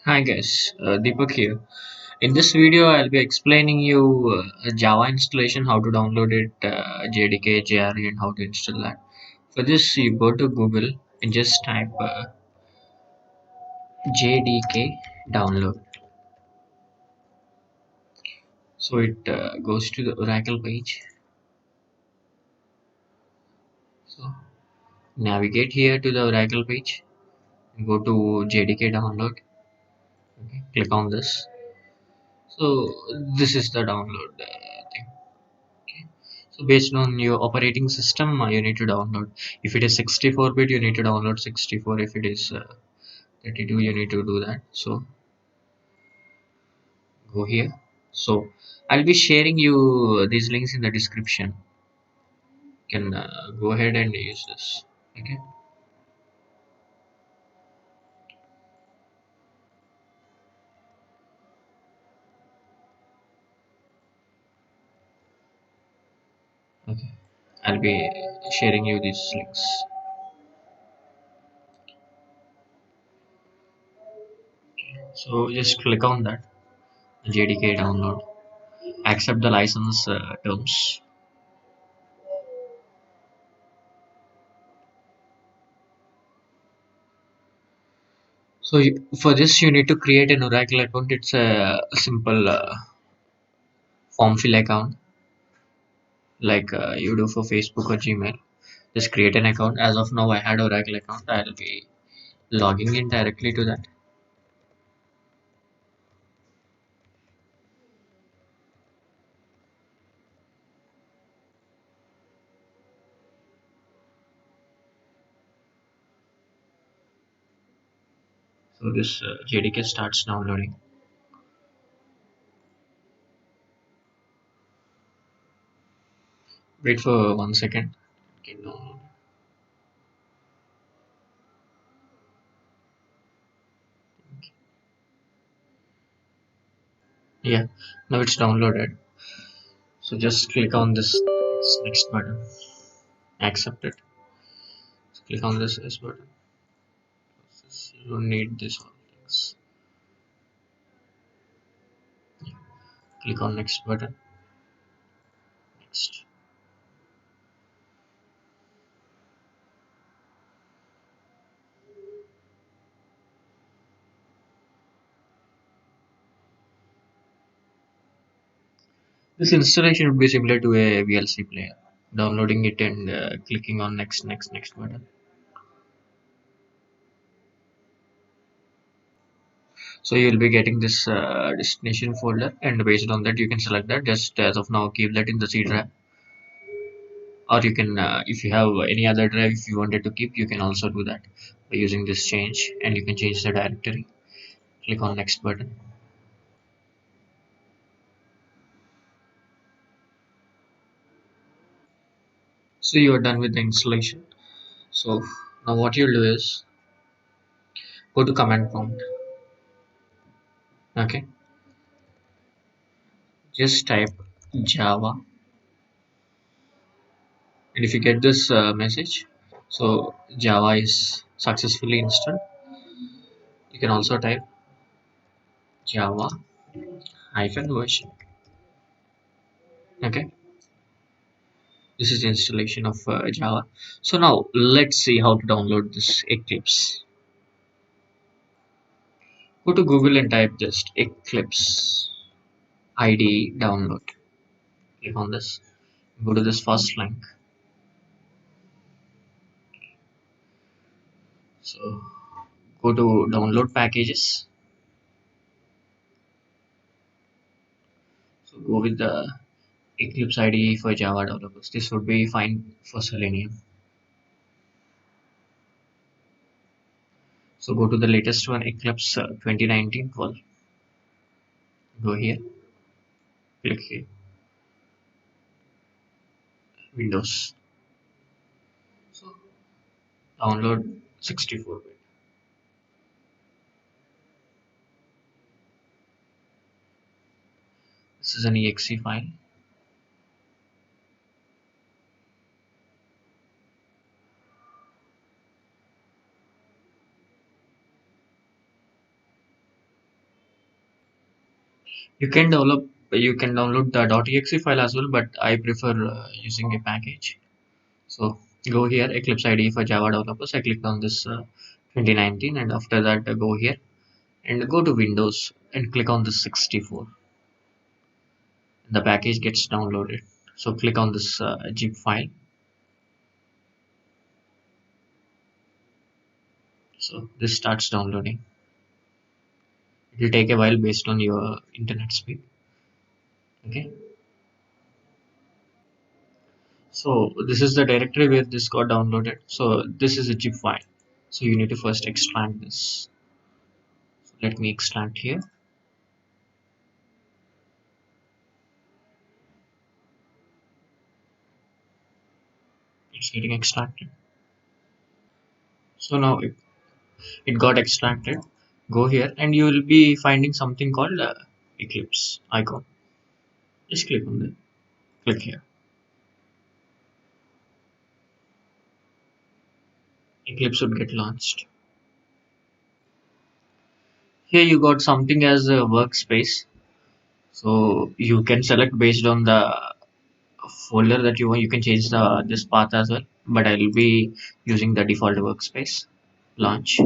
Hi guys, Deepak here. In this video, I'll be explaining you Java installation, how to download it, JDK, JRE, and how to install that. For this, you go to Google and just type JDK download. So it goes to the Oracle page. So navigate here to the Oracle page. Go to JDK download. Okay, click on this. So this is the download thing. Okay. So based on your operating system, you need to download. If it is 64-bit, you need to download 64. If it is 32, you need to do that. So go here. So I'll be sharing you these links in the description. You can go ahead and use this. Okay. Okay. I'll be sharing you these links. So just click on that JDK download. Accept the license terms. So for this, you need to create an Oracle account. It's a simple form fill account like you do for Facebook or Gmail. Just create an account. As of now, I had Oracle account. I'll be logging in directly to that. So this JDK starts downloading. Wait for 1 second. Okay, download. Yeah, now it's downloaded. So just click on this next button. Accept it. So click on this yes button. You don't need this all things. Click on next button. Next. This installation would be similar to a VLC player. Downloading it and clicking on next button. So you'll be getting this destination folder, and based on that, you can select that. Just as of now, keep that in the C drive, or you can, if you have any other drive, if you wanted to keep, you can also do that by using this change, and you can change the directory. Click on next button. So you are done with the installation. So now what you'll do is go to command prompt. Okay, just type Java, and if you get this message, so Java is successfully installed. You can also type Java hyphen version. Okay, this is the installation of Java. So now let's see how to download this Eclipse. Go to Google and type just Eclipse IDE download. Click on this. Go to this first link. So go to download packages. So go with the Eclipse IDE for Java developers. This would be fine for Selenium. So go to the latest one, Eclipse 2019 12. Go here, click here, Windows. So download 64-bit. This is an exe file. You can download the .exe file as well, but I prefer using a package. So go here, Eclipse IDE for Java developers. I clicked on this 2019, and after that go here and go to Windows and click on this 64. The package gets downloaded. So click on this zip file. So this starts downloading. It will take a while based on your internet speed. Okay. So this is the directory where this got downloaded. So this is a zip file. So you need to first extract this. So let me extract here. It's getting extracted. So now it got extracted. Go here and you will be finding something called Eclipse icon. Just click on it. Click here. Eclipse would get launched. Here you got something as a workspace. So you can select based on the folder that you want. You can change the this path as well. But I will be using the default workspace. Launch.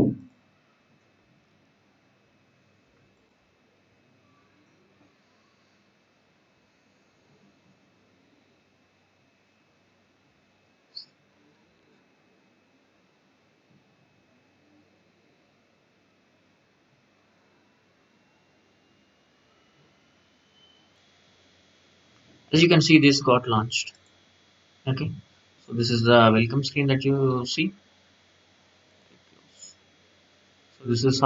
As you can see, this got launched. Okay. So this is the welcome screen that you see. So this is